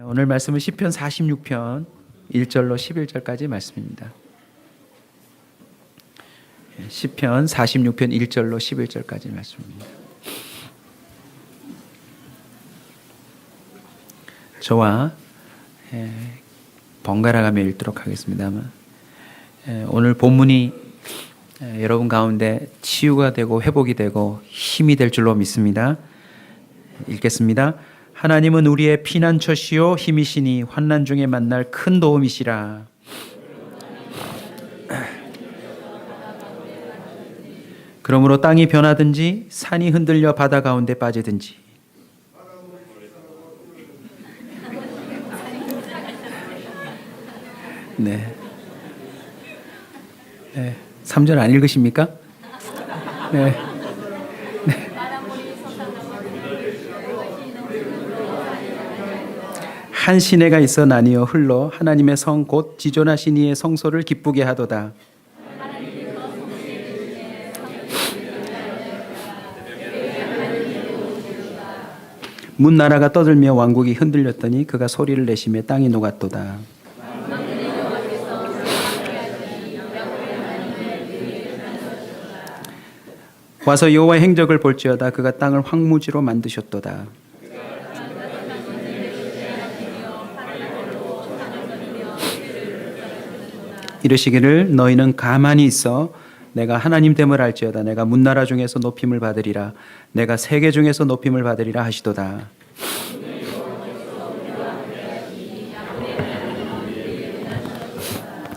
오늘 말씀은 시편 46편 1절로 11절까지 말씀입니다. 시편 46편 1절로 11절까지 말씀입니다. 저와 번갈아 가며 읽도록 하겠습니다만, 오늘 본문이 여러분 가운데 치유가 되고 회복이 되고 힘이 될 줄로 믿습니다. 읽겠습니다. 하나님은 우리의 피난처시요 힘이시니 환난 중에 만날 큰 도움이시라. 그러므로 땅이 변하든지 산이 흔들려 바다 가운데 빠지든지. 네. 3절 안 읽으십니까? 네. 한 시내가 있어 나뉘어 흘러 하나님의 성 곧 지존하신 이의 성소를 기쁘게 하도다. 문나라가 떠들며 왕국이 흔들렸더니 그가 소리를 내시며 땅이 녹았도다. 와서 여호와의 행적을 볼지어다. 그가 땅을 황무지로 만드셨도다. 이르시기를 너희는 가만히 있어 내가 하나님 됨을 알지어다. 내가 문나라 중에서 높임을 받으리라. 내가 세계 중에서 높임을 받으리라 하시도다.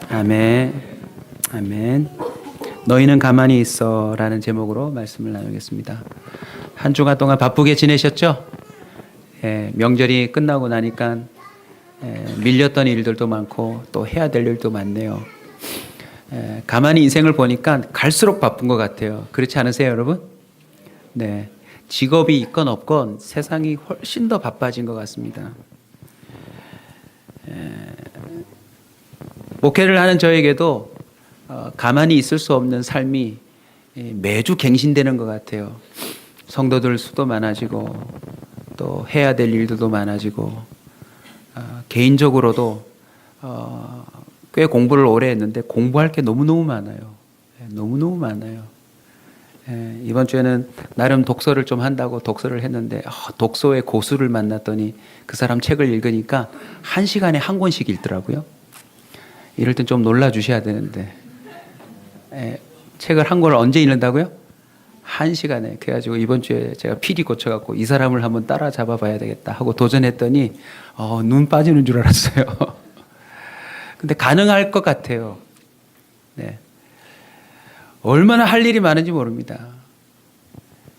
아멘. 아멘. 너희는 가만히 있어 라는 제목으로 말씀을 나누겠습니다. 한 주간 동안 바쁘게 지내셨죠? 명절이 끝나고 나니까 밀렸던 일들도 많고 또 해야 될 일도 많네요. 가만히 인생을 보니까 갈수록 바쁜 것 같아요. 그렇지 않으세요, 여러분? 네, 직업이 있건 없건 세상이 훨씬 더 바빠진 것 같습니다. 목회를 하는 저에게도 가만히 있을 수 없는 삶이 매주 갱신되는 것 같아요. 성도들 수도 많아지고 또 해야 될 일들도 많아지고 개인적으로도 꽤 공부를 오래 했는데 공부할 게 너무너무 많아요. 너무너무 많아요. 이번 주에는 나름 독서를 좀 한다고 독서를 했는데 독서의 고수를 만났더니 그 사람 책을 읽으니까 1시간에 한 권씩 읽더라고요. 이럴 땐 좀 놀라주셔야 되는데 책을 한 권을 언제 읽는다고요? 1시간에. 그래가지고 이번 주에 제가 필히 고쳐갖고 이 사람을 한번 따라잡아 봐야 되겠다 하고 도전했더니 눈 빠지는 줄 알았어요. 근데 가능할 것 같아요. 네. 얼마나 할 일이 많은지 모릅니다.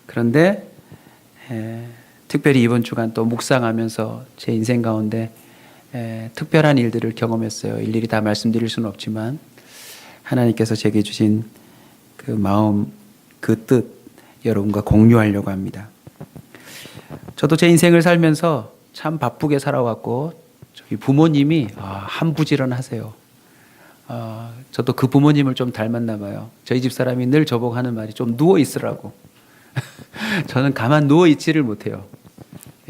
그런데 특별히 이번 주간 또 묵상하면서 제 인생 가운데 특별한 일들을 경험했어요. 일일이 다 말씀드릴 수는 없지만 하나님께서 제게 주신 그 마음, 그 뜻 여러분과 공유하려고 합니다. 저도 제 인생을 살면서 참 바쁘게 살아왔고 저희 부모님이 한부지런하세요. 저도 그 부모님을 좀 닮았나 봐요. 저희 집 사람이 늘 저보고 하는 말이 좀 누워 있으라고. 저는 가만 누워 있지를 못해요.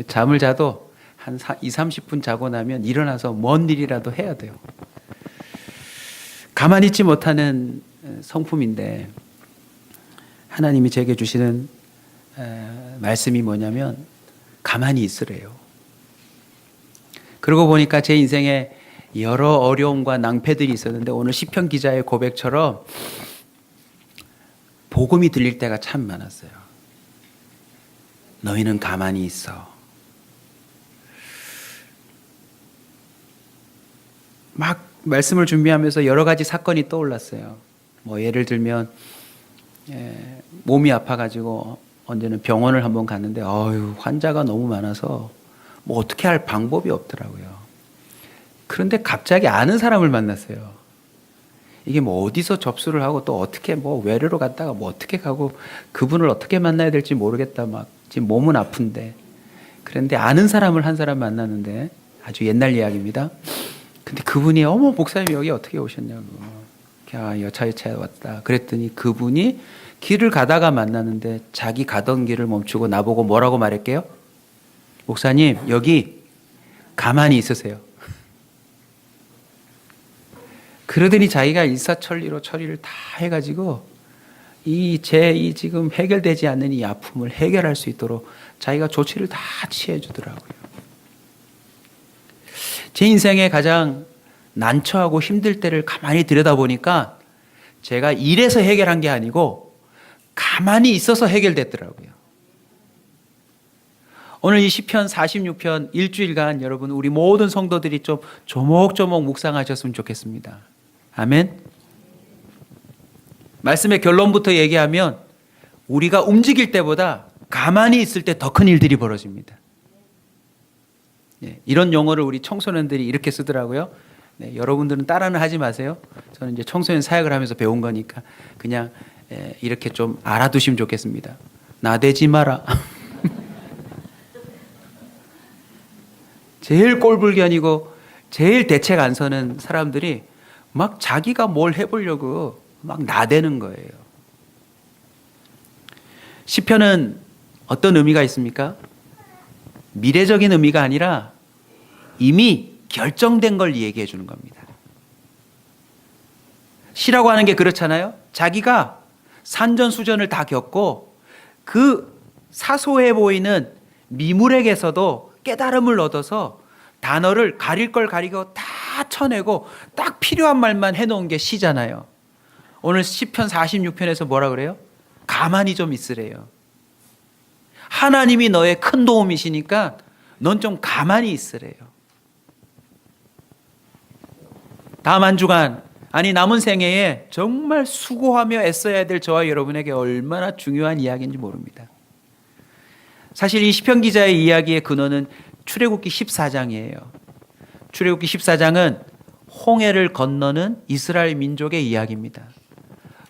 잠을 자도 한 20-30분 자고 나면 일어나서 뭔 일이라도 해야 돼요. 가만히 있지 못하는 성품인데 하나님이 제게 주시는 말씀이 뭐냐면 가만히 있으래요. 그러고 보니까 제 인생에 여러 어려움과 낭패들이 있었는데 오늘 시편 기자의 고백처럼 복음이 들릴 때가 참 많았어요. 너희는 가만히 있어. 막 말씀을 준비하면서 여러 가지 사건이 떠올랐어요. 예를 들면 몸이 아파가지고 언제는 병원을 한번 갔는데 환자가 너무 많아서 어떻게 할 방법이 없더라고요. 그런데 갑자기 아는 사람을 만났어요. 이게 어디서 접수를 하고 또 어떻게 외래로 갔다가 어떻게 가고 그분을 어떻게 만나야 될지 모르겠다. 막 지금 몸은 아픈데. 그런데 아는 사람을 한 사람 만났는데 아주 옛날 이야기입니다. 근데 그분이 어머 목사님 여기 어떻게 오셨냐고. 야, 여차여차 왔다. 그랬더니 그분이 길을 가다가 만나는데 자기 가던 길을 멈추고 나보고 뭐라고 말할게요? 목사님 여기 가만히 있으세요. 그러더니 자기가 일사천리로 처리를 다 해가지고 이 지금 해결되지 않는 이 아픔을 해결할 수 있도록 자기가 조치를 다 취해 주더라고요. 제 인생에 가장 난처하고 힘들 때를 가만히 들여다보니까 제가 일해서 해결한 게 아니고 가만히 있어서 해결됐더라고요. 오늘 이 시편 46편 일주일간 여러분 우리 모든 성도들이 좀 조목조목 묵상하셨으면 좋겠습니다. 아멘. 말씀의 결론부터 얘기하면 우리가 움직일 때보다 가만히 있을 때 더 큰 일들이 벌어집니다. 네, 이런 용어를 우리 청소년들이 이렇게 쓰더라고요. 네, 여러분들은 따라는 하지 마세요. 저는 이제 청소년 사역을 하면서 배운 거니까 그냥 이렇게 좀 알아두시면 좋겠습니다. 나대지 마라. 제일 꼴불견이고 제일 대책 안 서는 사람들이 막 자기가 뭘 해보려고 막 나대는 거예요. 시편은 어떤 의미가 있습니까? 미래적인 의미가 아니라 이미 결정된 걸 얘기해 주는 겁니다. 시라고 하는 게 그렇잖아요. 자기가 산전수전을 다 겪고 그 사소해 보이는 미물에게서도 깨달음을 얻어서 단어를 가릴 걸 가리고 다 쳐내고 딱 필요한 말만 해놓은 게 시잖아요. 오늘 시편 46편에서 뭐라 그래요? 가만히 좀 있으래요. 하나님이 너의 큰 도움이시니까 넌 좀 가만히 있으래요. 다음 한 주간 아니 남은 생애에 정말 수고하며 애써야 될 저와 여러분에게 얼마나 중요한 이야기인지 모릅니다. 사실 이 시편 기자의 이야기의 근원은 출애굽기 14장이에요. 출애굽기 14장은 홍해를 건너는 이스라엘 민족의 이야기입니다.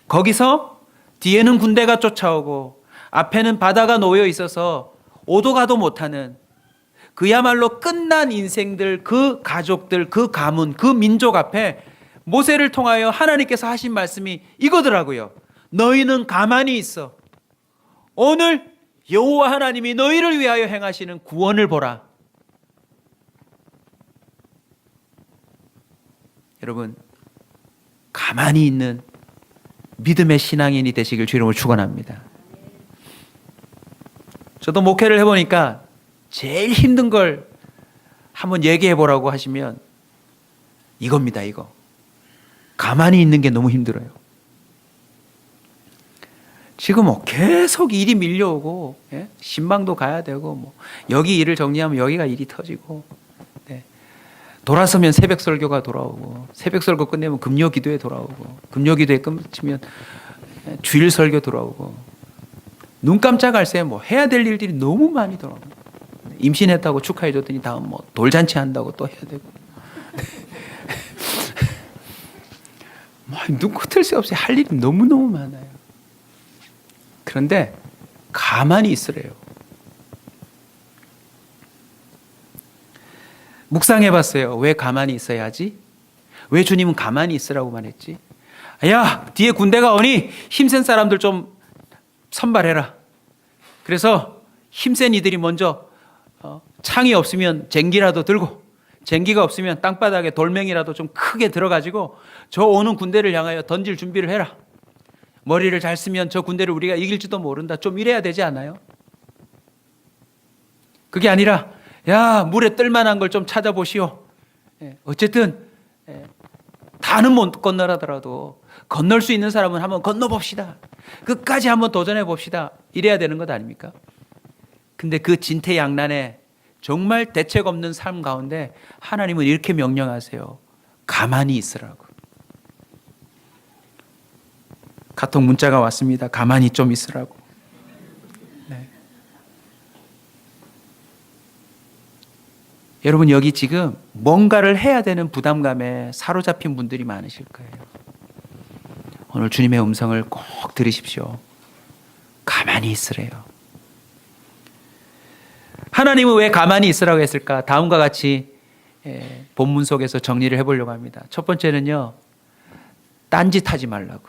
거기서 뒤에는 군대가 쫓아오고 앞에는 바다가 놓여 있어서 오도 가도 못하는 그야말로 끝난 인생들, 그 가족들, 그 가문, 그 민족 앞에 모세를 통하여 하나님께서 하신 말씀이 이거더라고요. 너희는 가만히 있어. 오늘 여호와 하나님이 너희를 위하여 행하시는 구원을 보라. 여러분, 가만히 있는 믿음의 신앙인이 되시길 주 이름으로 축원합니다. 저도 목회를 해보니까 제일 힘든 걸 한번 얘기해 보라고 하시면 이겁니다. 이거 가만히 있는 게 너무 힘들어요. 지금 뭐 계속 일이 밀려오고 신방도 가야 되고 뭐 여기 일을 정리하면 여기가 일이 터지고 돌아서면 새벽 설교가 돌아오고 새벽 설교 끝내면 금요 기도에 돌아오고 금요 기도에 끝이면 주일 설교 돌아오고 눈 깜짝할 새 뭐 해야 될 일들이 너무 많이 돌아오고 임신했다고 축하해 줬더니 다음 뭐 돌잔치 한다고 또 해야 되고 뭐 눈 끄틀 새 없이 할 일이 너무너무 많아요. 그런데 가만히 있으래요. 묵상해 봤어요. 왜 가만히 있어야 하지? 왜 주님은 가만히 있으라고만 했지? 야, 뒤에 군대가 오니 힘센 사람들 좀 선발해라. 그래서 힘센 이들이 먼저 창이 없으면 쟁기라도 들고 쟁기가 없으면 땅바닥에 돌멩이라도 좀 크게 들어가지고 저 오는 군대를 향하여 던질 준비를 해라. 머리를 잘 쓰면 저 군대를 우리가 이길지도 모른다. 좀 이래야 되지 않아요? 그게 아니라 야, 물에 뜰만한 걸 좀 찾아보시오. 어쨌든 다는 못 건너라더라도 건널 수 있는 사람은 한번 건너봅시다. 끝까지 한번 도전해 봅시다. 이래야 되는 것 아닙니까? 근데 그 진퇴양난에 정말 대책 없는 삶 가운데 하나님은 이렇게 명령하세요. 가만히 있으라고. 카톡 문자가 왔습니다. 가만히 좀 있으라고. 네. 여러분 여기 지금 뭔가를 해야 되는 부담감에 사로잡힌 분들이 많으실 거예요. 오늘 주님의 음성을 꼭 들으십시오. 가만히 있으래요. 하나님은 왜 가만히 있으라고 했을까? 다음과 같이 본문 속에서 정리를 해보려고 합니다. 첫 번째는요, 딴짓하지 말라고.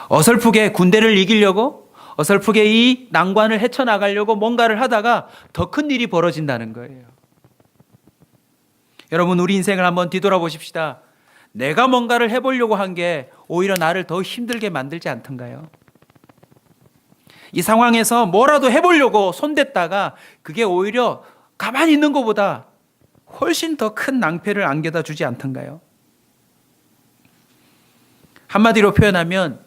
어설프게 군대를 이기려고, 어설프게 이 난관을 헤쳐나가려고 뭔가를 하다가 더 큰 일이 벌어진다는 거예요. 여러분, 우리 인생을 한번 뒤돌아보십시다. 내가 뭔가를 해보려고 한 게 오히려 나를 더 힘들게 만들지 않던가요? 이 상황에서 뭐라도 해보려고 손댔다가 그게 오히려 가만히 있는 것보다 훨씬 더 큰 낭패를 안겨다 주지 않던가요? 한마디로 표현하면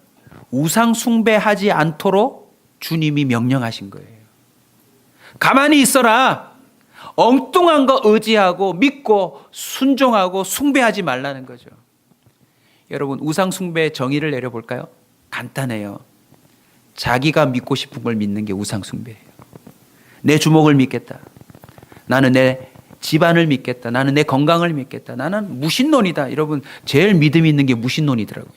우상 숭배하지 않도록 주님이 명령하신 거예요. 가만히 있어라. 엉뚱한 거 의지하고 믿고 순종하고 숭배하지 말라는 거죠. 여러분, 우상 숭배의 정의를 내려볼까요? 간단해요. 자기가 믿고 싶은 걸 믿는 게 우상 숭배예요. 내 주먹을 믿겠다. 나는 내 집안을 믿겠다. 나는 내 건강을 믿겠다. 나는 무신론이다. 여러분, 제일 믿음이 있는 게 무신론이더라고요.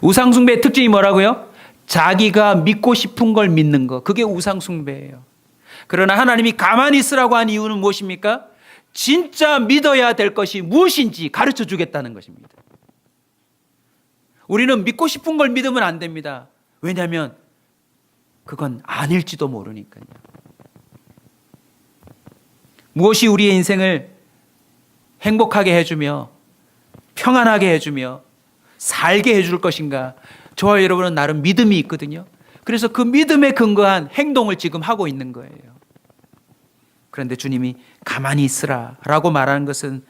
우상 숭배의 특징이 뭐라고요? 자기가 믿고 싶은 걸 믿는 거. 그게 우상 숭배예요. 그러나 하나님이 가만히 있으라고 한 이유는 무엇입니까? 진짜 믿어야 될 것이 무엇인지 가르쳐 주겠다는 것입니다. 우리는 믿고 싶은 걸 믿으면 안 됩니다. 왜냐하면 그건 아닐지도 모르니까요. 무엇이 우리의 인생을 행복하게 해주며 평안하게 해주며 살게 해줄 것인가? 저와 여러분은 나름 믿음이 있거든요. 그래서 그 믿음에 근거한 행동을 지금 하고 있는 거예요. 그런데 주님이 가만히 있으라 라고 말하는 것은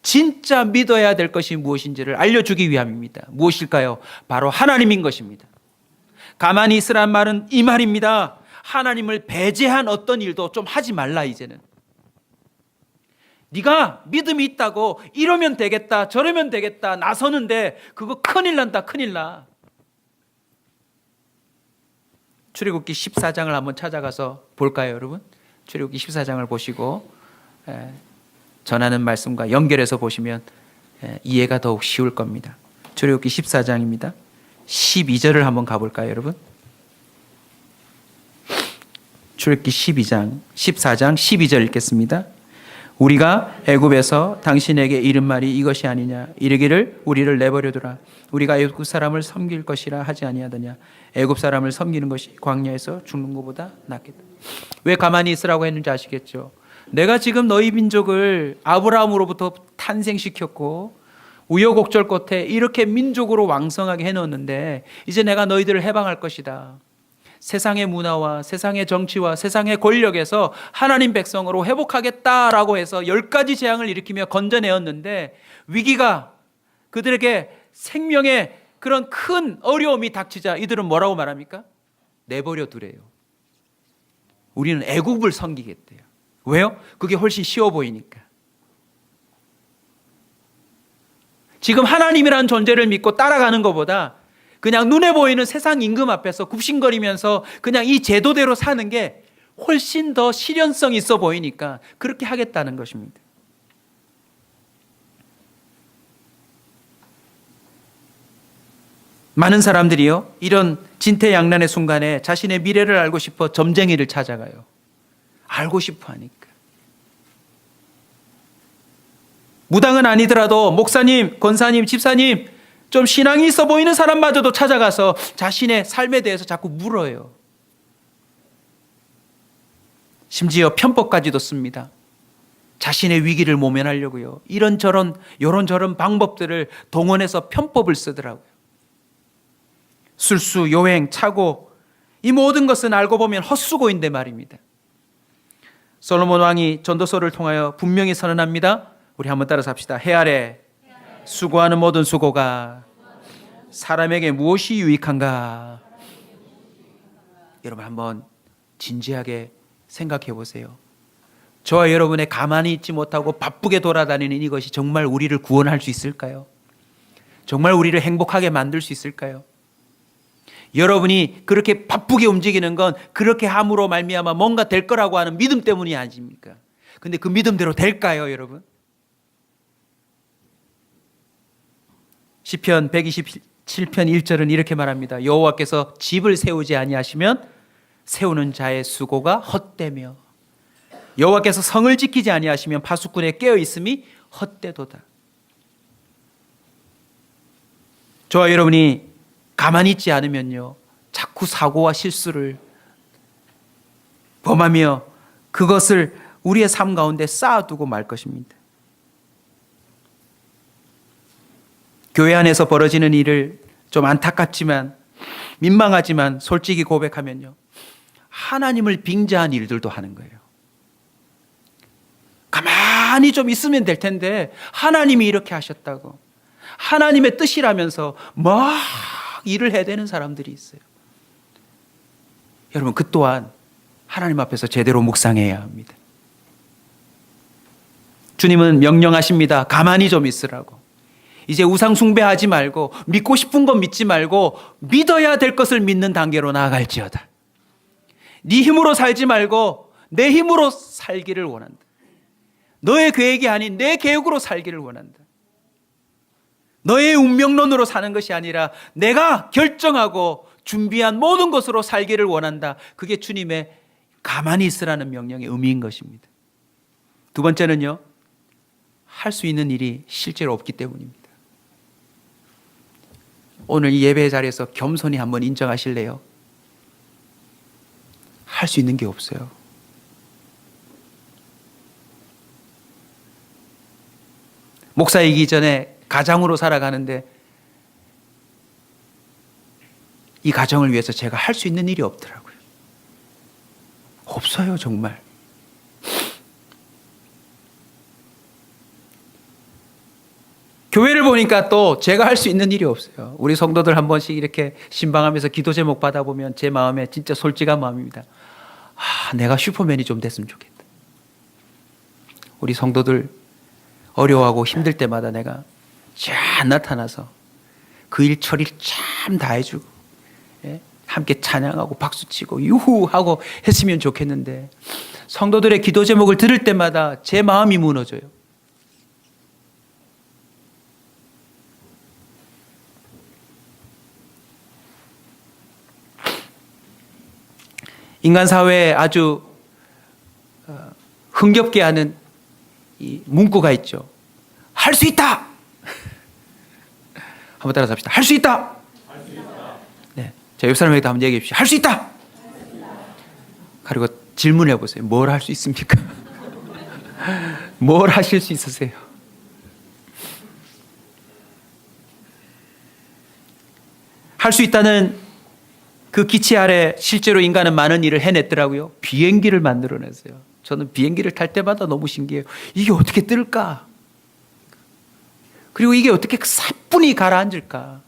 진짜 믿어야 될 것이 무엇인지를 알려주기 위함입니다. 무엇일까요? 바로 하나님인 것입니다. 가만히 있으란 말은 이 말입니다. 하나님을 배제한 어떤 일도 좀 하지 말라 이제는. 네가 믿음이 있다고 이러면 되겠다 저러면 되겠다 나서는데 그거 큰일 난다 큰일 나. 출애굽기 14장을 한번 찾아가서 볼까요 여러분? 출애굽기 14장을 보시고 전하는 말씀과 연결해서 보시면 이해가 더욱 쉬울 겁니다. 출애굽기 14장입니다. 12절을 한번 가볼까요 여러분? 출애굽기 14장 12절 읽겠습니다. 우리가 애굽에서 당신에게 이른 말이 이것이 아니냐 이르기를 우리를 내버려두라 우리가 애굽 사람을 섬길 것이라 하지 아니하더냐 애굽 사람을 섬기는 것이 광야에서 죽는 것보다 낫겠다. 왜 가만히 있으라고 했는지 아시겠죠? 내가 지금 너희 민족을 아브라함으로부터 탄생시켰고 우여곡절 끝에 이렇게 민족으로 왕성하게 해놓았는데 이제 내가 너희들을 해방할 것이다. 세상의 문화와 세상의 정치와 세상의 권력에서 하나님 백성으로 회복하겠다라고 해서 10가지 재앙을 일으키며 건져내었는데 위기가 그들에게 생명의 그런 큰 어려움이 닥치자 이들은 뭐라고 말합니까? 내버려 두래요. 우리는 애국을 섬기겠대요. 왜요? 그게 훨씬 쉬워 보이니까. 지금 하나님이라는 존재를 믿고 따라가는 것보다 그냥 눈에 보이는 세상 임금 앞에서 굽신거리면서 그냥 이 제도대로 사는 게 훨씬 더 실현성 있어 보이니까 그렇게 하겠다는 것입니다. 많은 사람들이요, 이런 진퇴양난의 순간에 자신의 미래를 알고 싶어 점쟁이를 찾아가요. 알고 싶어 하니까. 무당은 아니더라도 목사님, 권사님, 집사님, 좀 신앙이 있어 보이는 사람마저도 찾아가서 자신의 삶에 대해서 자꾸 물어요. 심지어 편법까지도 씁니다. 자신의 위기를 모면하려고요. 이런저런 방법들을 동원해서 편법을 쓰더라고요. 술수, 요행, 차고 이 모든 것은 알고 보면 헛수고인데 말입니다. 솔로몬 왕이 전도서를 통하여 분명히 선언합니다. 우리 한번 따라서 합시다. 해 아래 수고하는 모든 수고가 사람에게 무엇이 유익한가? 여러분 한번 진지하게 생각해 보세요. 저와 여러분의 가만히 있지 못하고 바쁘게 돌아다니는 이것이 정말 우리를 구원할 수 있을까요? 정말 우리를 행복하게 만들 수 있을까요? 여러분이 그렇게 바쁘게 움직이는 건 그렇게 함으로 말미암아 뭔가 될 거라고 하는 믿음 때문이 아닙니까? 근데 그 믿음대로 될까요, 여러분? 시편 127편 1절은 이렇게 말합니다. 여호와께서 집을 세우지 아니하시면 세우는 자의 수고가 헛되며. 여호와께서 성을 지키지 아니하시면 파수꾼의 깨어 있음이 헛되도다. 저와 여러분이 가만히 있지 않으면요, 자꾸 사고와 실수를 범하며 그것을 우리의 삶 가운데 쌓아두고 말 것입니다. 교회 안에서 벌어지는 일을 좀 안타깝지만 민망하지만 솔직히 고백하면요, 하나님을 빙자한 일들도 하는 거예요. 가만히 좀 있으면 될 텐데 하나님이 이렇게 하셨다고, 하나님의 뜻이라면서 막 일을 해대는 사람들이 있어요. 여러분, 그 또한 하나님 앞에서 제대로 묵상해야 합니다. 주님은 명령하십니다. 가만히 좀 있으라고. 이제 우상 숭배하지 말고, 믿고 싶은 건 믿지 말고 믿어야 될 것을 믿는 단계로 나아갈지어다. 네 힘으로 살지 말고 내 힘으로 살기를 원한다. 너의 계획이 아닌 내 계획으로 살기를 원한다. 너의 운명론으로 사는 것이 아니라 내가 결정하고 준비한 모든 것으로 살기를 원한다. 그게 주님의 가만히 있으라는 명령의 의미인 것입니다. 두 번째는요, 할 수 있는 일이 실제로 없기 때문입니다. 오늘 이 예배 자리에서 겸손히 한번 인정하실래요? 할 수 있는 게 없어요. 목사이기 전에 가장으로 살아가는데 이 가정을 위해서 제가 할 수 있는 일이 없더라고요. 없어요, 정말. 교회를 보니까 또 제가 할 수 있는 일이 없어요. 우리 성도들 한 번씩 이렇게 신방하면서 기도 제목 받아보면 제 마음에 진짜 솔직한 마음입니다. 내가 슈퍼맨이 좀 됐으면 좋겠다. 우리 성도들 어려워하고 힘들 때마다 내가 쫙 나타나서 그 일 처리를 참 다 해주고, 예? 함께 찬양하고 박수치고 유후하고 했으면 좋겠는데, 성도들의 기도 제목을 들을 때마다 제 마음이 무너져요. 인간 사회에 아주 흥겹게 하는 이 문구가 있죠. 할 수 있다. 한번 따라서 합시다. 할 수 있다. 네, 자, 옆 사람에게도 한번 얘기해 주십시오. 할 수 있다. 그리고 질문해 보세요. 뭘 할 수 있습니까? 뭘 하실 수 있으세요? 할 수 있다는 그 기치 아래 실제로 인간은 많은 일을 해냈더라고요. 비행기를 만들어냈어요. 저는 비행기를 탈 때마다 너무 신기해요. 이게 어떻게 뜰까? 그리고 이게 어떻게 사뿐히 가라앉을까?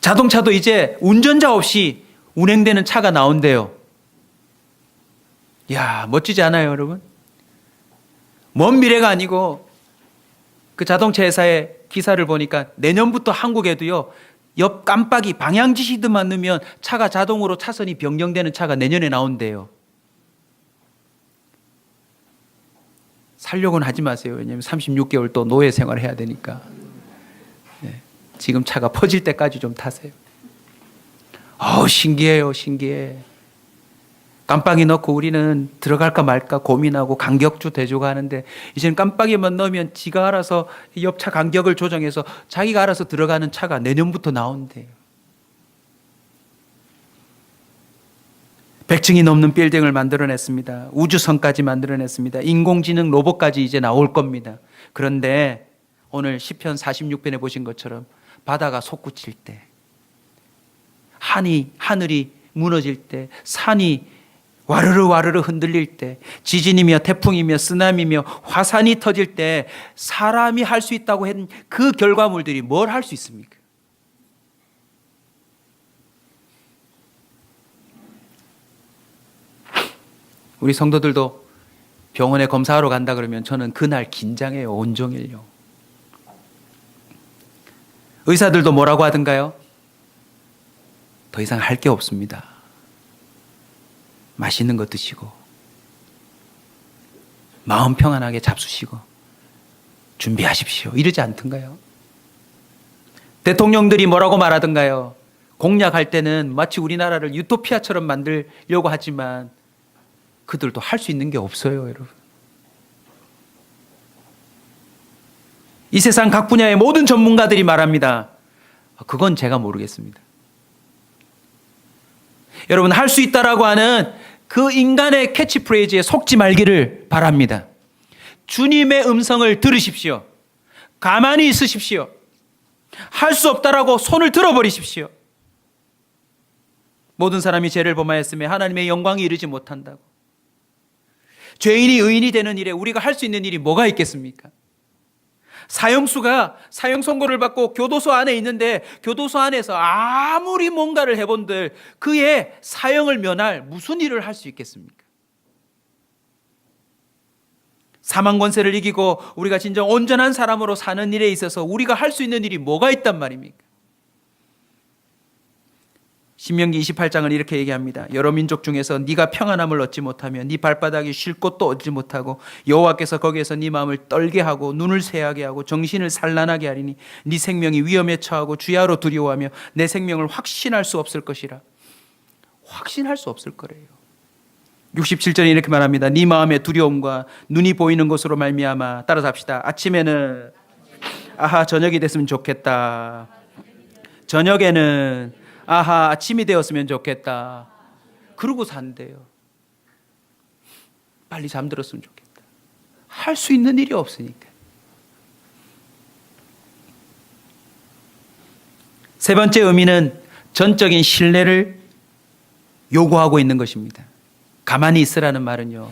자동차도 이제 운전자 없이 운행되는 차가 나온대요. 이야, 멋지지 않아요, 여러분? 먼 미래가 아니고 그 자동차 회사의 기사를 보니까 내년부터 한국에도요, 옆 깜빡이 방향 지시등만 넣으면 차가 자동으로 차선이 변경되는 차가 내년에 나온대요. 살려고는 하지 마세요. 왜냐하면 36개월 또 노예 생활을 해야 되니까. 네, 지금 차가 퍼질 때까지 좀 타세요. 신기해요, 신기해. 깜빡이 넣고 우리는 들어갈까 말까 고민하고 간격주 대조가 하는데, 이제는 깜빡이만 넣으면 지가 알아서 옆차 간격을 조정해서 자기가 알아서 들어가는 차가 내년부터 나온대요. 100층이 넘는 빌딩을 만들어냈습니다. 우주선까지 만들어냈습니다. 인공지능 로봇까지 이제 나올 겁니다. 그런데 오늘 시편 46편에 보신 것처럼 바다가 솟구칠 때, 하늘이 무너질 때, 산이 와르르 와르르 흔들릴 때, 지진이며 태풍이며 쓰나미며 화산이 터질 때 사람이 할 수 있다고 했던 그 결과물들이 뭘 할 수 있습니까? 우리 성도들도 병원에 검사하러 간다 그러면 저는 그날 긴장해요. 온종일요. 의사들도 뭐라고 하던가요? 더 이상 할 게 없습니다. 맛있는 거 드시고 마음 평안하게 잡수시고 준비하십시오. 이러지 않던가요? 대통령들이 뭐라고 말하던가요? 공약할 때는 마치 우리나라를 유토피아처럼 만들려고 하지만 그들도 할 수 있는 게 없어요, 여러분. 이 세상 각 분야의 모든 전문가들이 말합니다. 그건 제가 모르겠습니다. 여러분, 할 수 있다라고 하는 그 인간의 캐치프레이즈에 속지 말기를 바랍니다. 주님의 음성을 들으십시오. 가만히 있으십시오. 할 수 없다라고 손을 들어버리십시오. 모든 사람이 죄를 범하였으며 하나님의 영광이 이르지 못한다고. 죄인이 의인이 되는 일에 우리가 할 수 있는 일이 뭐가 있겠습니까? 사형수가 사형 선고를 받고 교도소 안에 있는데 교도소 안에서 아무리 뭔가를 해본들 그의 사형을 면할 무슨 일을 할 수 있겠습니까? 사망 권세를 이기고 우리가 진정 온전한 사람으로 사는 일에 있어서 우리가 할 수 있는 일이 뭐가 있단 말입니까? 신명기 28장은 이렇게 얘기합니다. 여러 민족 중에서 네가 평안함을 얻지 못하면 네 발바닥이 쉴 곳도 얻지 못하고 여호와께서 거기에서 네 마음을 떨게 하고 눈을 새하게 하고 정신을 산란하게 하리니 네 생명이 위험에 처하고 주야로 두려워하며 내 생명을 확신할 수 없을 것이라. 확신할 수 없을 거래요. 67절에 이렇게 말합니다. 네 마음의 두려움과 눈이 보이는 것으로 말미암아 따라서 합시다. 아침에는 아하 저녁이 됐으면 좋겠다. 저녁에는 아하 아침이 되었으면 좋겠다. 그러고 산대요. 빨리 잠들었으면 좋겠다. 할 수 있는 일이 없으니까. 세 번째 의미는 전적인 신뢰를 요구하고 있는 것입니다. 가만히 있으라는 말은요,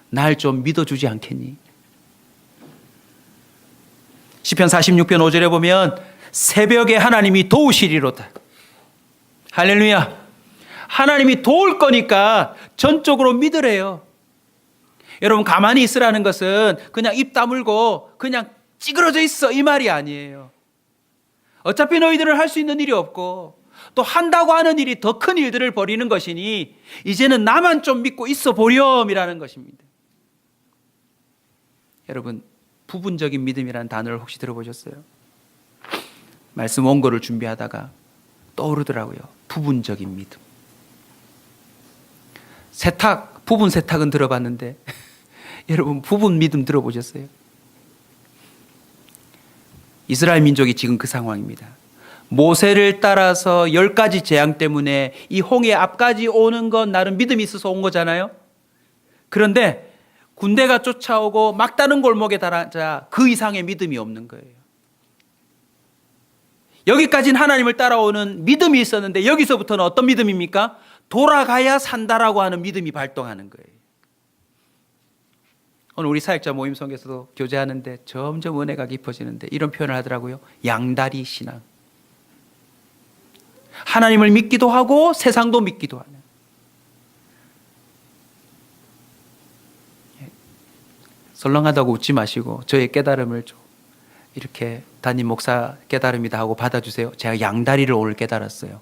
날 좀 믿어주지 않겠니? 시편 46편 5절에 보면 새벽에 하나님이 도우시리로다. 할렐루야. 하나님이 도울 거니까 전적으로 믿으래요. 여러분, 가만히 있으라는 것은 그냥 입 다물고 그냥 찌그러져 있어 이 말이 아니에요. 어차피 너희들은 할 수 있는 일이 없고 또 한다고 하는 일이 더 큰 일들을 벌이는 것이니 이제는 나만 좀 믿고 있어 보렴이라는 것입니다. 여러분, 부분적인 믿음이라는 단어를 혹시 들어보셨어요? 말씀 원고를 준비하다가 떠오르더라고요. 부분적인 믿음. 세탁, 부분 세탁은 들어봤는데 여러분 부분 믿음 들어보셨어요? 이스라엘 민족이 지금 그 상황입니다. 모세를 따라서 10가지 재앙 때문에 이 홍해 앞까지 오는 건 나름 믿음이 있어서 온 거잖아요. 그런데 군대가 쫓아오고 막다른 골목에 달하자 그 이상의 믿음이 없는 거예요. 여기까지는 하나님을 따라오는 믿음이 있었는데 여기서부터는 어떤 믿음입니까? 돌아가야 산다라고 하는 믿음이 발동하는 거예요. 오늘 우리 사역자 모임 속에서도 교제하는데 점점 은혜가 깊어지는데 이런 표현을 하더라고요. 양다리 신앙. 하나님을 믿기도 하고 세상도 믿기도 하는. 설렁하다고 웃지 마시고 저의 깨달음을 좀 이렇게 담임 목사 깨달음이다 하고 받아주세요. 제가 양다리를 오늘 깨달았어요.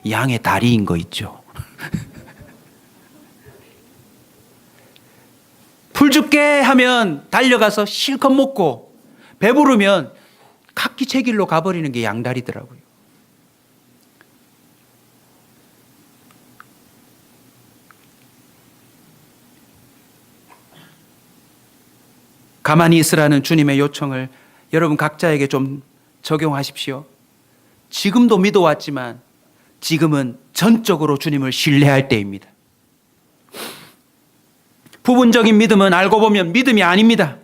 양의 다리인 거 있죠. 풀 줄게 하면 달려가서 실컷 먹고 배부르면 각기 제 길로 가버리는 게 양다리더라고요. 가만히 있으라는 주님의 요청을 여러분 각자에게 좀 적용하십시오. 지금도 믿어왔지만 지금은 전적으로 주님을 신뢰할 때입니다. 부분적인 믿음은 알고 보면 믿음이 아닙니다.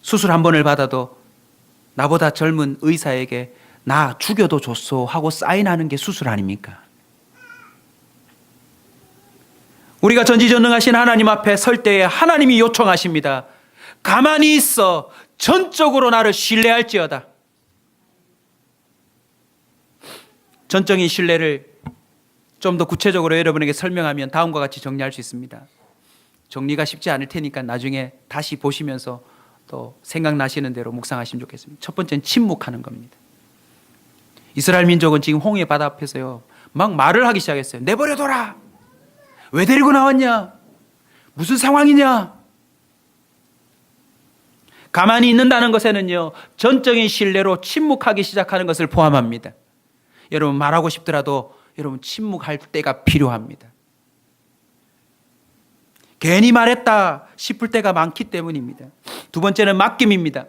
수술 한 번을 받아도 나보다 젊은 의사에게 나 죽여도 좋소 하고 사인하는 게 수술 아닙니까? 우리가 전지전능하신 하나님 앞에 설 때에 하나님이 요청하십니다. 가만히 있어 전적으로 나를 신뢰할지어다. 전적인 신뢰를 좀 더 구체적으로 여러분에게 설명하면 다음과 같이 정리할 수 있습니다. 정리가 쉽지 않을 테니까 나중에 다시 보시면서 또 생각나시는 대로 묵상하시면 좋겠습니다. 첫 번째는 침묵하는 겁니다. 이스라엘 민족은 지금 홍해 바다 앞에서요 막 말을 하기 시작했어요. 내버려둬라. 왜 데리고 나왔냐? 무슨 상황이냐? 가만히 있는다는 것에는요 전적인 신뢰로 침묵하기 시작하는 것을 포함합니다. 여러분 말하고 싶더라도 여러분 침묵할 때가 필요합니다. 괜히 말했다 싶을 때가 많기 때문입니다. 두 번째는 맡김입니다.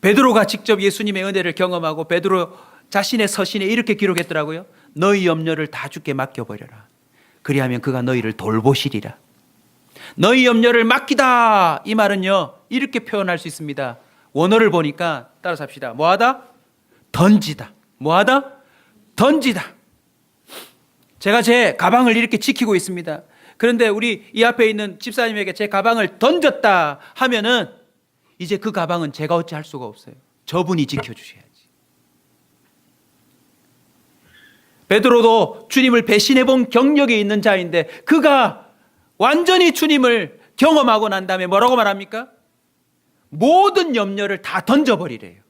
베드로가 직접 예수님의 은혜를 경험하고 베드로 자신의 서신에 이렇게 기록했더라고요. 너희 염려를 다 주께 맡겨버려라. 그리하면 그가 너희를 돌보시리라. 너희 염려를 맡기다. 이 말은요, 이렇게 표현할 수 있습니다. 원어를 보니까 따라서 합시다. 뭐하다? 던지다. 뭐하다? 던지다. 제가 제 가방을 이렇게 지키고 있습니다. 그런데 우리 이 앞에 있는 집사님에게 제 가방을 던졌다 하면은 이제 그 가방은 제가 어찌할 수가 없어요. 저분이 지켜주셔야지. 베드로도 주님을 배신해 본 경력이 있는 자인데 그가 완전히 주님을 경험하고 난 다음에 뭐라고 말합니까? 모든 염려를 다 던져버리래요.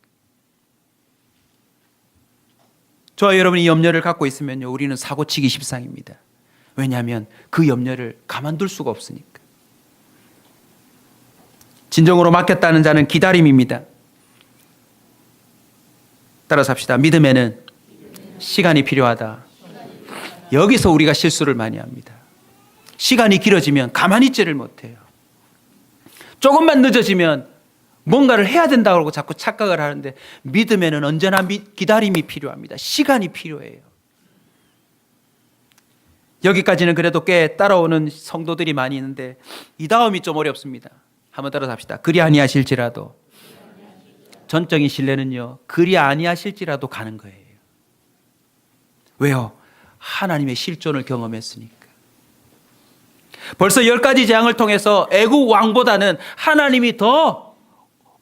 저와 여러분이 염려를 갖고 있으면요, 우리는 사고치기 십상입니다. 왜냐하면 그 염려를 가만둘 수가 없으니까. 진정으로 맡겼다는 자는 기다림입니다. 따라서 합시다. 믿음에는 시간이 필요하다. 여기서 우리가 실수를 많이 합니다. 시간이 길어지면 가만히 있지를 못해요. 조금만 늦어지면 뭔가를 해야 된다고 자꾸 착각을 하는데 믿음에는 언제나 기다림이 필요합니다. 시간이 필요해요. 여기까지는 그래도 꽤 따라오는 성도들이 많이 있는데 이 다음이 좀 어렵습니다. 한번 따라서 합시다. 그리 아니하실지라도. 전적인 신뢰는요, 그리 아니하실지라도 가는 거예요. 왜요? 하나님의 실존을 경험했으니까. 벌써 10가지 재앙을 통해서 애국 왕보다는 하나님이 더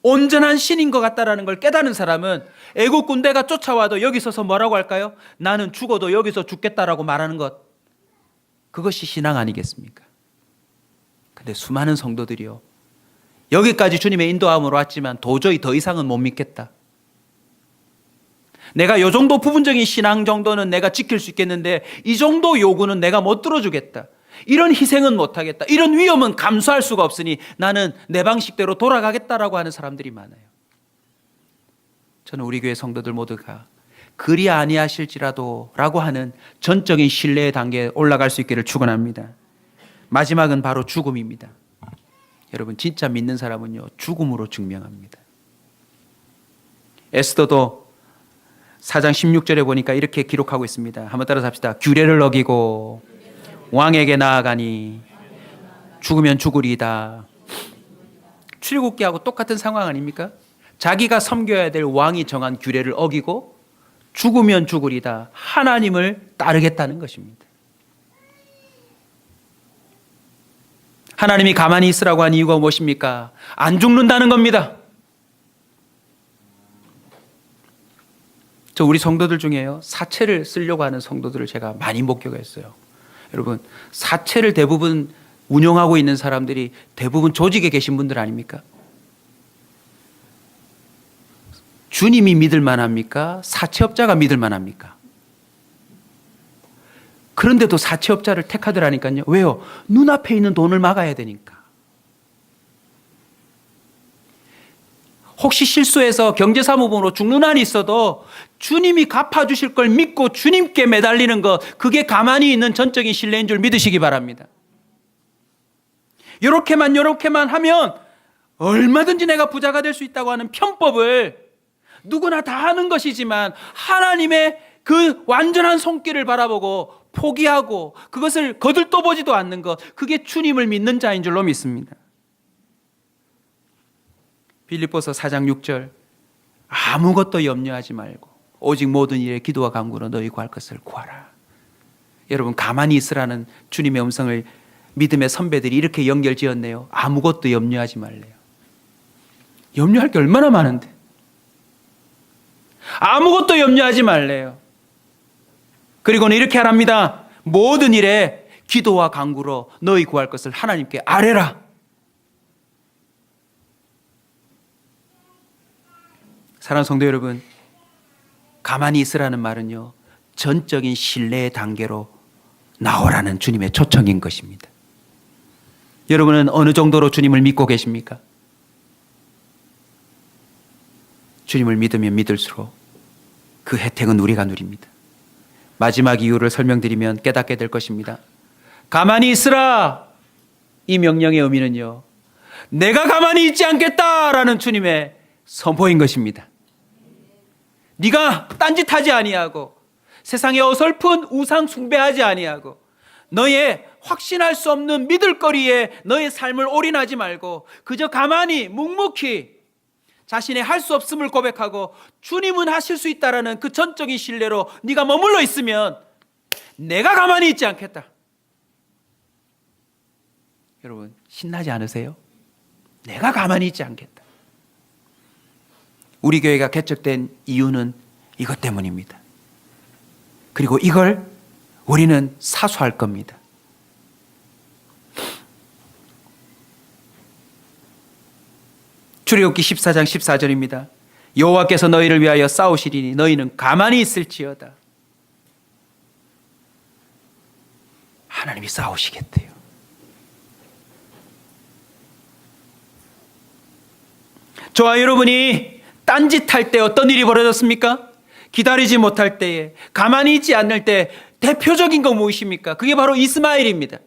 온전한 신인 것 같다라는 걸 깨닫는 사람은 애국 군대가 쫓아와도 여기 서서 뭐라고 할까요? 나는 죽어도 여기서 죽겠다라고 말하는 것, 그것이 신앙 아니겠습니까? 근데 수많은 성도들이요, 여기까지 주님의 인도함으로 왔지만 도저히 더 이상은 못 믿겠다. 내가 이 정도 부분적인 신앙 정도는 내가 지킬 수 있겠는데 이 정도 요구는 내가 못 들어주겠다. 이런 희생은 못하겠다. 이런 위험은 감수할 수가 없으니 나는 내 방식대로 돌아가겠다라고 하는 사람들이 많아요. 저는 우리 교회 성도들 모두가 그리 아니하실지라도 라고 하는 전적인 신뢰의 단계에 올라갈 수 있기를 축원합니다. 마지막은 바로 죽음입니다. 여러분, 진짜 믿는 사람은요, 죽음으로 증명합니다. 에스더도 4장 16절에 보니까 이렇게 기록하고 있습니다. 한번 따라서 합시다. 규례를 어기고 왕에게 나아가니 죽으면 죽으리이다. 출애굽기하고 똑같은 상황 아닙니까? 자기가 섬겨야 될 왕이 정한 규례를 어기고 죽으면 죽으리다. 하나님을 따르겠다는 것입니다. 하나님이 가만히 있으라고 한 이유가 무엇입니까? 안 죽는다는 겁니다. 저 우리 성도들 중에요, 사채를 쓰려고 하는 성도들을 제가 많이 목격했어요. 여러분, 사채를 대부분 운영하고 있는 사람들이 대부분 조직에 계신 분들 아닙니까? 주님이 믿을 만합니까? 사채업자가 믿을 만합니까? 그런데도 사채업자를 택하더라니까요. 왜요? 눈앞에 있는 돈을 막아야 되니까. 혹시 실수해서 경제사무부로 죽는 한이 있어도 주님이 갚아주실 걸 믿고 주님께 매달리는 것, 그게 가만히 있는 전적인 신뢰인 줄 믿으시기 바랍니다. 요렇게만 하면 얼마든지 내가 부자가 될 수 있다고 하는 편법을 누구나 다 하는 것이지만 하나님의 그 완전한 손길을 바라보고 포기하고 그것을 거들떠보지도 않는 것, 그게 주님을 믿는 자인 줄로 믿습니다. 빌립보서 4장 6절, 아무것도 염려하지 말고 오직 모든 일에 기도와 간구로 너희 구할 것을 구하라. 여러분, 가만히 있으라는 주님의 음성을 믿음의 선배들이 이렇게 연결지었네요. 아무것도 염려하지 말래요. 염려할 게 얼마나 많은데. 아무것도 염려하지 말래요. 그리고는 이렇게 하랍니다. 모든 일에 기도와 간구로 너희 구할 것을 하나님께 아뢰라. 사랑하는 성도 여러분, 가만히 있으라는 말은요, 전적인 신뢰의 단계로 나오라는 주님의 초청인 것입니다. 여러분은 어느 정도로 주님을 믿고 계십니까? 주님을 믿으면 믿을수록 그 혜택은 우리가 누립니다. 마지막 이유를 설명드리면 깨닫게 될 것입니다. 가만히 있으라! 이 명령의 의미는요, 내가 가만히 있지 않겠다라는 주님의 선포인 것입니다. 네가 딴짓하지 아니하고 세상에 어설픈 우상 숭배하지 아니하고 너의 확신할 수 없는 믿을 거리에 너의 삶을 올인하지 말고 그저 가만히 묵묵히 자신의 할 수 없음을 고백하고 주님은 하실 수 있다라는 그 전적인 신뢰로 네가 머물러 있으면 내가 가만히 있지 않겠다. 여러분 신나지 않으세요? 내가 가만히 있지 않겠다. 우리 교회가 개척된 이유는 이것 때문입니다. 그리고 이걸 우리는 사수할 겁니다. 출애굽기 14장 14절입니다. 여호와께서 너희를 위하여 싸우시리니 너희는 가만히 있을지어다. 하나님이 싸우시겠대요. 저와 여러분이 딴짓할 때 어떤 일이 벌어졌습니까? 기다리지 못할 때에, 가만히 있지 않을 때 대표적인 거 무엇입니까? 그게 바로 이스마엘입니다.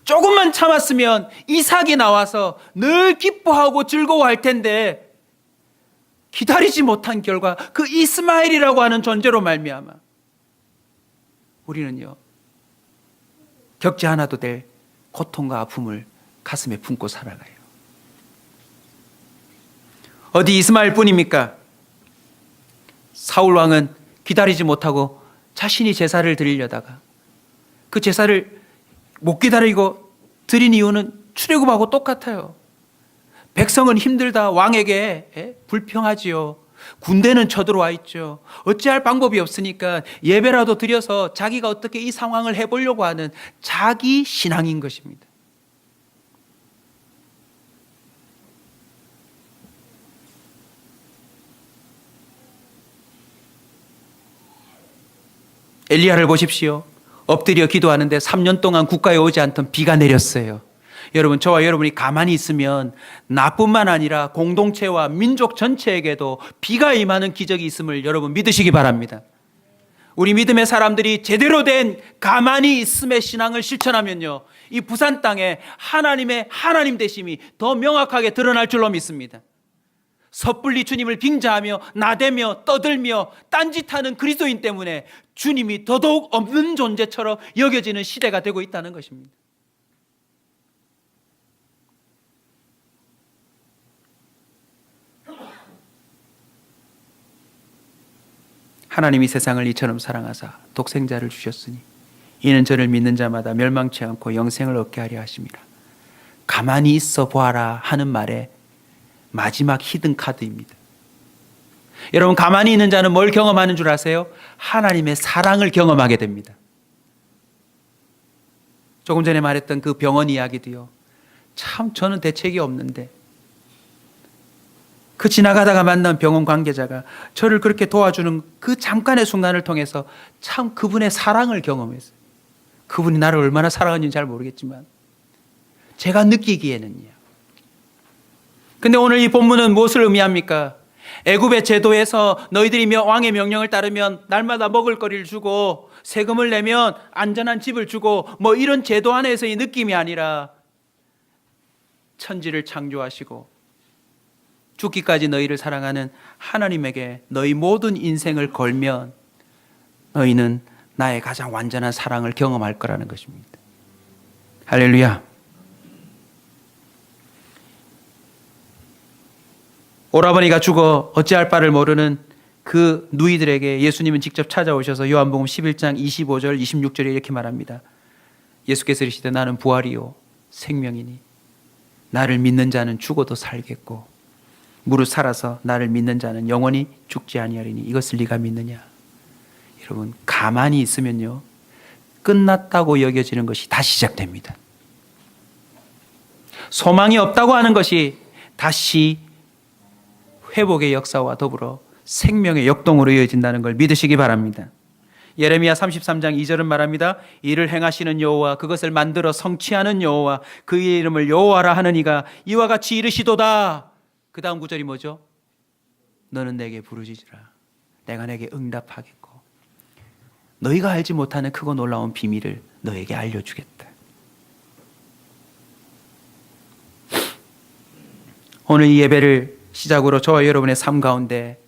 조금만 참았으면 이삭이 나와서 늘 기뻐하고 즐거워할 텐데 기다리지 못한 결과 그 이스마엘이라고 하는 존재로 말미암아 우리는요, 겪지 않아도 될 고통과 아픔을 가슴에 품고 살아가요. 어디 이스마엘뿐입니까? 사울 왕은 기다리지 못하고 자신이 제사를 드리려다가 그 제사를 못 기다리고 드린 이유는 출애굽하고 똑같아요. 백성은 힘들다, 왕에게 불평하지요. 군대는 쳐들어와 있죠. 어찌할 방법이 없으니까 예배라도 드려서 자기가 어떻게 이 상황을 해보려고 하는 자기 신앙인 것입니다. 엘리야를 보십시오. 엎드려 기도하는데 3년 동안 국가에 오지 않던 비가 내렸어요. 여러분, 저와 여러분이 가만히 있으면 나뿐만 아니라 공동체와 민족 전체에게도 비가 임하는 기적이 있음을 여러분 믿으시기 바랍니다. 우리 믿음의 사람들이 제대로 된 가만히 있음의 신앙을 실천하면요, 이 부산 땅에 하나님의 하나님 되심이 더 명확하게 드러날 줄로 믿습니다. 섣불리 주님을 빙자하며 나대며 떠들며 딴짓하는 그리스도인 때문에 주님이 더더욱 없는 존재처럼 여겨지는 시대가 되고 있다는 것입니다. 하나님이 세상을 이처럼 사랑하사 독생자를 주셨으니 이는 저를 믿는 자마다 멸망치 않고 영생을 얻게 하려 하심이라. 가만히 있어 보아라 하는 말에 마지막 히든 카드입니다. 여러분, 가만히 있는 자는 뭘 경험하는 줄 아세요? 하나님의 사랑을 경험하게 됩니다. 조금 전에 말했던 그 병원 이야기도요, 참 저는 대책이 없는데 그 지나가다가 만난 병원 관계자가 저를 그렇게 도와주는 그 잠깐의 순간을 통해서 참 그분의 사랑을 경험했어요. 그분이 나를 얼마나 사랑하는지 잘 모르겠지만 제가 느끼기에는요. 근데 오늘 이 본문은 무엇을 의미합니까? 애굽의 제도에서 너희들이 왕의 명령을 따르면 날마다 먹을 거리를 주고 세금을 내면 안전한 집을 주고 뭐 이런 제도 안에서의 느낌이 아니라 천지를 창조하시고 죽기까지 너희를 사랑하는 하나님에게 너희 모든 인생을 걸면 너희는 나의 가장 완전한 사랑을 경험할 거라는 것입니다. 할렐루야. 오라버니가 죽어 어찌할 바를 모르는 그 누이들에게 예수님은 직접 찾아오셔서 요한복음 11장 25절 26절에 이렇게 말합니다. 예수께서 이르시되 나는 부활이요 생명이니 나를 믿는 자는 죽어도 살겠고 무릇 살아서 나를 믿는 자는 영원히 죽지 아니하리니 이것을 네가 믿느냐. 여러분, 가만히 있으면요, 끝났다고 여겨지는 것이 다시 시작됩니다. 소망이 없다고 하는 것이 다시 회복의 역사와 더불어 생명의 역동으로 이어진다는 걸 믿으시기 바랍니다. 예레미야 33장 2절은 말합니다. 이를 행하시는 여호와, 그것을 만들어 성취하는 여호와, 그의 이름을 여호와라 하는 이가 이와 같이 이르시도다. 그 다음 구절이 뭐죠? 너는 내게 부르짖으라. 내가 내게 응답하겠고 너희가 알지 못하는 크고 놀라운 비밀을 너에게 알려주겠다. 오늘 이 예배를 시작으로 저와 여러분의 삶 가운데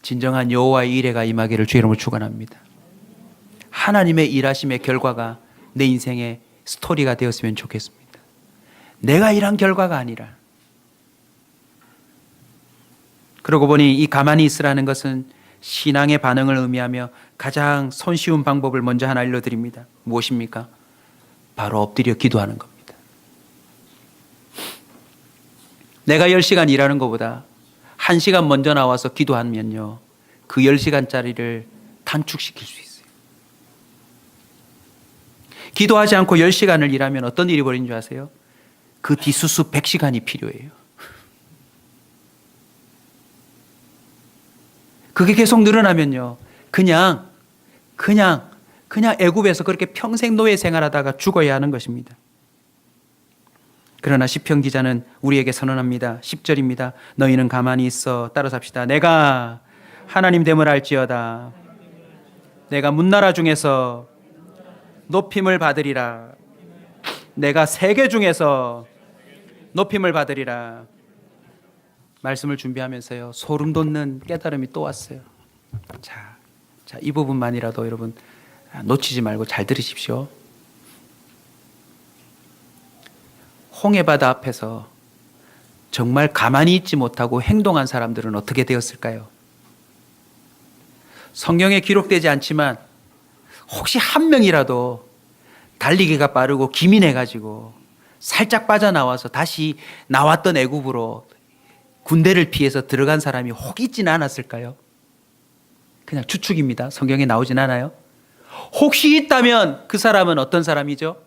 진정한 여호와의 일회가 임하기를 주 이름으로 축원합니다. 하나님의 일하심의 결과가 내 인생의 스토리가 되었으면 좋겠습니다. 내가 일한 결과가 아니라. 그러고 보니 이 가만히 있으라는 것은 신앙의 반응을 의미하며 가장 손쉬운 방법을 먼저 하나 알려드립니다. 무엇입니까? 바로 엎드려 기도하는 겁니다. 내가 10시간 일하는 것보다 1시간 먼저 나와서 기도하면요, 그 10시간짜리를 단축시킬 수 있어요. 기도하지 않고 10시간을 일하면 어떤 일이 벌어지는 줄 아세요? 그 뒤수수 100시간이 필요해요. 그게 계속 늘어나면요, 그냥 애굽에서 그렇게 평생 노예 생활하다가 죽어야 하는 것입니다. 그러나 시편 기자는 우리에게 선언합니다. 10절입니다. 너희는 가만히 있어. 따라서 합시다. 내가 하나님 됨을 알지어다. 내가 문나라 중에서 높임을 받으리라. 내가 세계 중에서 높임을 받으리라. 말씀을 준비하면서요, 소름 돋는 깨달음이 또 왔어요. 자, 이 부분만이라도 여러분 놓치지 말고 잘 들으십시오. 홍해바다 앞에서 정말 가만히 있지 못하고 행동한 사람들은 어떻게 되었을까요? 성경에 기록되지 않지만 혹시 한 명이라도 달리기가 빠르고 기민해가지고 살짝 빠져나와서 다시 나왔던 애굽으로 군대를 피해서 들어간 사람이 혹 있지는 않았을까요? 그냥 추측입니다. 성경에 나오진 않아요. 혹시 있다면 그 사람은 어떤 사람이죠?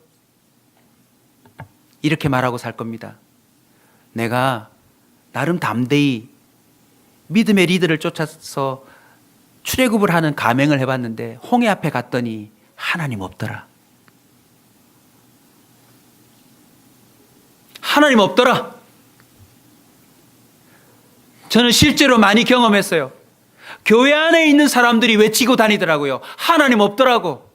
이렇게 말하고 살 겁니다. 내가 나름 담대히 믿음의 리더를 쫓아서 출애굽을 하는 가맹을 해봤는데 홍해 앞에 갔더니 하나님 없더라. 하나님 없더라. 저는 실제로 많이 경험했어요. 교회 안에 있는 사람들이 외치고 다니더라고요. 하나님 없더라고.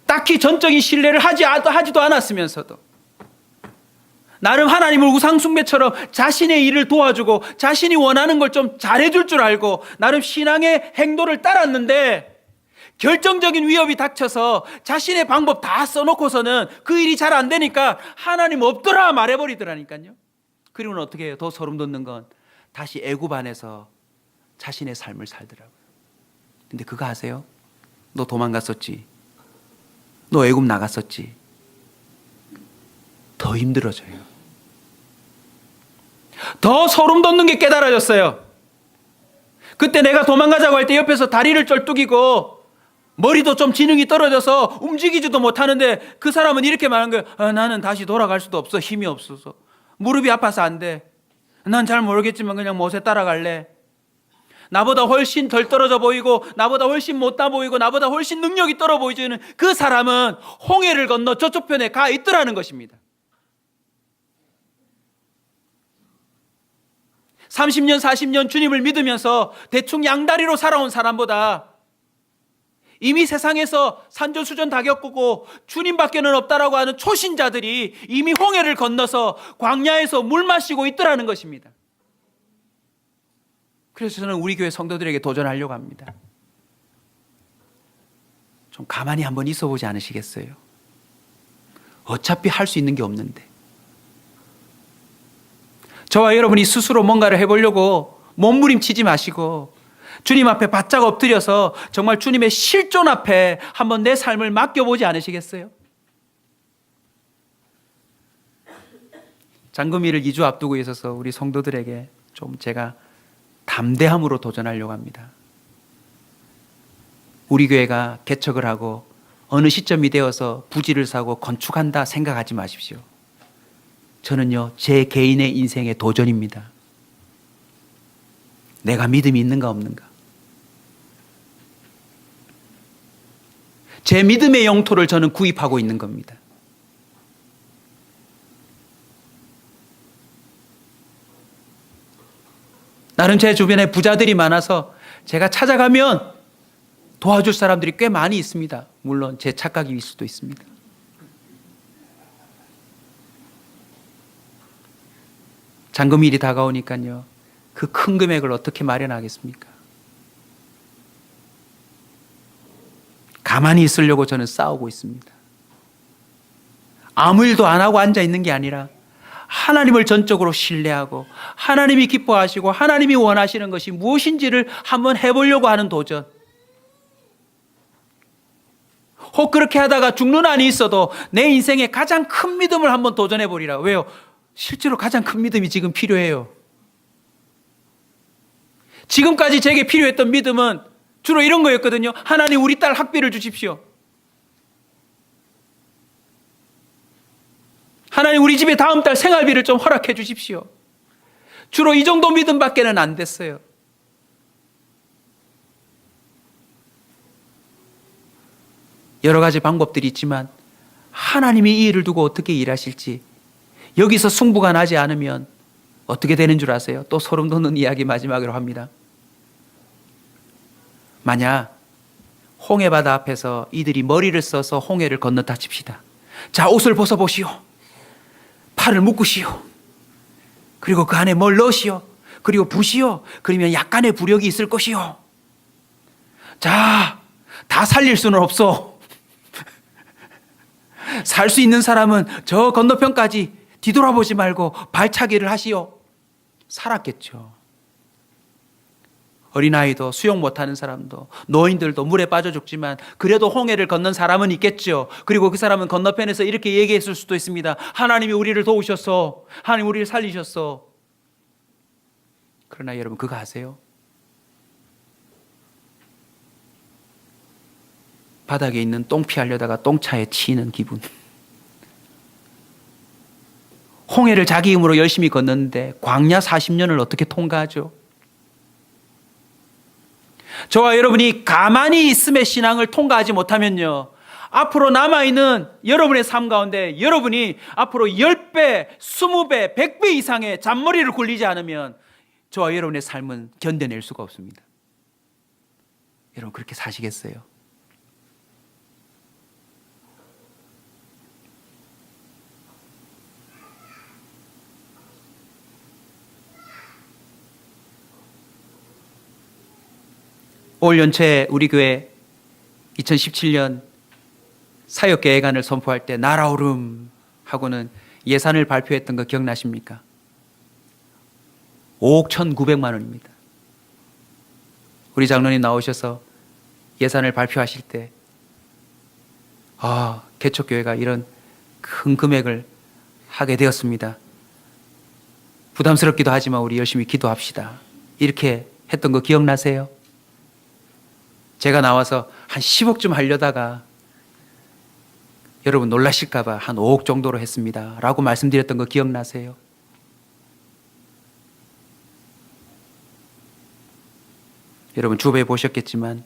딱히 전적인 신뢰를 하지도 않았으면서도 나름 하나님을 우상숭배처럼 자신의 일을 도와주고 자신이 원하는 걸 좀 잘해줄 줄 알고 나름 신앙의 행도를 따랐는데 결정적인 위협이 닥쳐서 자신의 방법 다 써놓고서는 그 일이 잘 안 되니까 하나님 없더라 말해버리더라니까요. 그리고는 어떻게 해요? 더 소름 돋는 건 다시 애굽 안에서 자신의 삶을 살더라고요. 근데 그거 아세요? 너 도망갔었지. 너 애굽 나갔었지. 더 힘들어져요. 더 소름 돋는 게 깨달아졌어요. 그때 내가 도망가자고 할 때 옆에서 다리를 쩔뚝이고 머리도 좀 지능이 떨어져서 움직이지도 못하는데 그 사람은 이렇게 말한 거예요. 나는 다시 돌아갈 수도 없어. 힘이 없어서. 무릎이 아파서 안 돼. 난 잘 모르겠지만 그냥 못에 따라갈래. 나보다 훨씬 덜 떨어져 보이고 나보다 훨씬 못다 보이고 나보다 훨씬 능력이 떨어 보이지는 그 사람은 홍해를 건너 저쪽 편에 가 있더라는 것입니다. 30년 40년 주님을 믿으면서 대충 양다리로 살아온 사람보다 이미 세상에서 산전수전 다 겪고 주님밖에는 없다라고 하는 초신자들이 이미 홍해를 건너서 광야에서 물 마시고 있더라는 것입니다. 그래서 저는 우리 교회 성도들에게 도전하려고 합니다. 좀 가만히 한번 있어 보지 않으시겠어요? 어차피 할 수 있는 게 없는데. 저와 여러분이 스스로 뭔가를 해보려고 몸부림치지 마시고 주님 앞에 바짝 엎드려서 정말 주님의 실존 앞에 한번 내 삶을 맡겨보지 않으시겠어요? 장금이를 2주 앞두고 있어서 우리 성도들에게 좀 제가 담대함으로 도전하려고 합니다. 우리 교회가 개척을 하고 어느 시점이 되어서 부지를 사고 건축한다 생각하지 마십시오. 저는요, 제 개인의 인생의 도전입니다. 내가 믿음이 있는가 없는가. 제 믿음의 영토를 저는 구입하고 있는 겁니다. 나는 제 주변에 부자들이 많아서 제가 찾아가면 도와줄 사람들이 꽤 많이 있습니다. 물론 제 착각일 수도 있습니다. 잔금일이 다가오니까요. 그 큰 금액을 어떻게 마련하겠습니까? 가만히 있으려고 저는 싸우고 있습니다. 아무 일도 안 하고 앉아 있는 게 아니라 하나님을 전적으로 신뢰하고 하나님이 기뻐하시고 하나님이 원하시는 것이 무엇인지를 한번 해보려고 하는 도전. 혹 그렇게 하다가 죽는 한이 있어도 내 인생의 가장 큰 믿음을 한번 도전해 보리라. 왜요? 실제로 가장 큰 믿음이 지금 필요해요. 지금까지 제게 필요했던 믿음은 주로 이런 거였거든요. 하나님 우리 딸 학비를 주십시오. 하나님 우리 집에 다음 달 생활비를 좀 허락해 주십시오. 주로 이 정도 믿음밖에는 안 됐어요. 여러 가지 방법들이 있지만 하나님이 이 일을 두고 어떻게 일하실지 여기서 승부가 나지 않으면 어떻게 되는 줄 아세요? 또 소름 돋는 이야기 마지막으로 합니다. 만약 홍해바다 앞에서 이들이 머리를 써서 홍해를 건넜다 칩시다. 자, 옷을 벗어보시오. 팔을 묶으시오. 그리고 그 안에 뭘 넣으시오. 그리고 부시오. 그러면 약간의 부력이 있을 것이오. 자, 다 살릴 수는 없어. 살 수 있는 사람은 저 건너편까지 뒤돌아보지 말고 발차기를 하시오. 살았겠죠. 어린아이도 수영 못하는 사람도 노인들도 물에 빠져 죽지만 그래도 홍해를 건넌 사람은 있겠죠. 그리고 그 사람은 건너편에서 이렇게 얘기했을 수도 있습니다. 하나님이 우리를 도우셨어. 하나님 우리를 살리셨어. 그러나 여러분 그거 아세요? 바닥에 있는 똥 피하려다가 똥차에 치이는 기분. 홍해를 자기 힘으로 열심히 건넜는데 광야 40년을 어떻게 통과하죠? 저와 여러분이 가만히 있음의 신앙을 통과하지 못하면요, 앞으로 남아있는 여러분의 삶 가운데 여러분이 앞으로 10배, 20배, 100배 이상의 잔머리를 굴리지 않으면 저와 여러분의 삶은 견뎌낼 수가 없습니다. 여러분 그렇게 사시겠어요? 올 연초에 우리 교회 2017년 사역계획안을 선포할 때 날아오름 하고는 예산을 발표했던 거 기억나십니까? 5억 1,900만 원입니다. 우리 장로님 나오셔서 예산을 발표하실 때 개척교회가 이런 큰 금액을 하게 되었습니다. 부담스럽기도 하지만 우리 열심히 기도합시다. 이렇게 했던 거 기억나세요? 제가 나와서 한 10억쯤 하려다가 여러분 놀라실까봐 한 5억 정도로 했습니다 라고 말씀드렸던 거 기억나세요? 여러분 주부에 보셨겠지만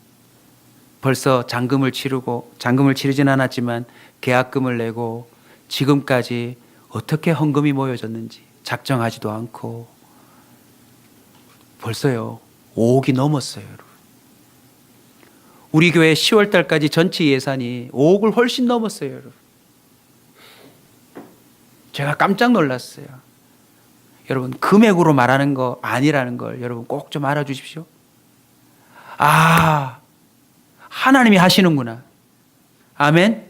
벌써 잔금을 치르진 않았지만 계약금을 내고 지금까지 어떻게 헌금이 모여졌는지 작정하지도 않고 벌써요 5억이 넘었어요. 여러분. 우리 교회 10월 달까지 전체 예산이 5억을 훨씬 넘었어요. 여러분. 제가 깜짝 놀랐어요. 여러분 금액으로 말하는 거 아니라는 걸 여러분 꼭 좀 알아주십시오. 하나님이 하시는구나. 아멘.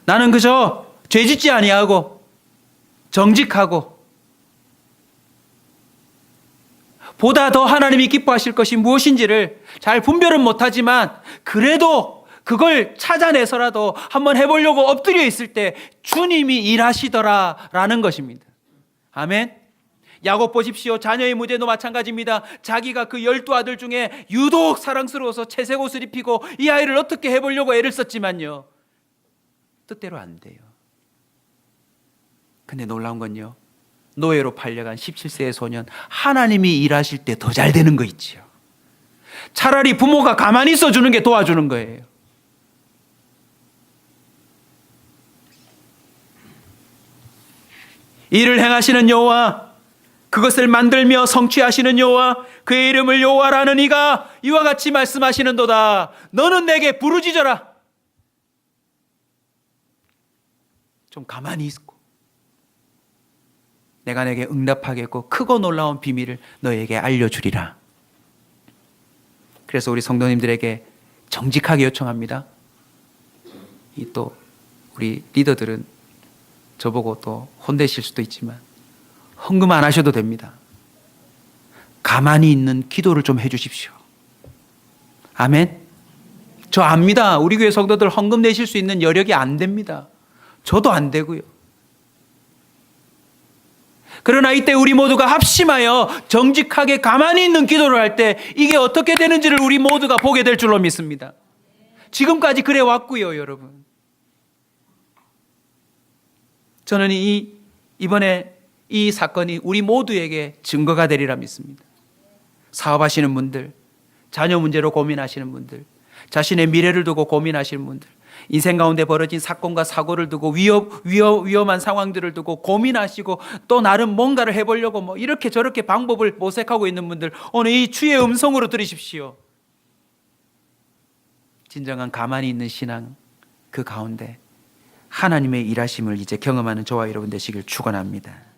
나는 그저 죄짓지 아니하고 정직하고 보다 더 하나님이 기뻐하실 것이 무엇인지를 잘 분별은 못하지만 그래도 그걸 찾아내서라도 한번 해보려고 엎드려 있을 때 주님이 일하시더라라는 것입니다. 아멘. 야곱 보십시오. 자녀의 문제도 마찬가지입니다. 자기가 그 12아들 중에 유독 사랑스러워서 채색 옷을 입히고 이 아이를 어떻게 해보려고 애를 썼지만요, 뜻대로 안 돼요. 근데 놀라운 건요, 노예로 팔려간 17세의 소년, 하나님이 일하실 때 더 잘 되는 거 있지요. 차라리 부모가 가만히 있어주는 게 도와주는 거예요. 이를 행하시는 여호와, 그것을 만들며 성취하시는 여호와, 그의 이름을 여호와라는 이가 이와 같이 말씀하시는도다. 너는 내게 부르짖어라. 좀 가만히 있고 내가 내게 응답하겠고 크고 놀라운 비밀을 너에게 알려주리라. 그래서 우리 성도님들에게 정직하게 요청합니다. 또 우리 리더들은 저보고 또 혼내실 수도 있지만 헌금 안 하셔도 됩니다. 가만히 있는 기도를 좀 해주십시오. 아멘. 저 압니다. 우리 교회 성도들 헌금 내실 수 있는 여력이 안 됩니다. 저도 안 되고요. 그러나 이때 우리 모두가 합심하여 정직하게 가만히 있는 기도를 할 때 이게 어떻게 되는지를 우리 모두가 보게 될 줄로 믿습니다. 지금까지 그래 왔고요, 여러분. 저는 이번에 이 사건이 우리 모두에게 증거가 되리라 믿습니다. 사업하시는 분들, 자녀 문제로 고민하시는 분들, 자신의 미래를 두고 고민하시는 분들, 인생 가운데 벌어진 사건과 사고를 두고 위험한 상황들을 두고 고민하시고 또 나름 뭔가를 해보려고 뭐 이렇게 저렇게 방법을 모색하고 있는 분들, 오늘 이 주의 음성으로 들으십시오. 진정한 가만히 있는 신앙, 그 가운데 하나님의 일하심을 이제 경험하는 저와 여러분 되시길 축원합니다.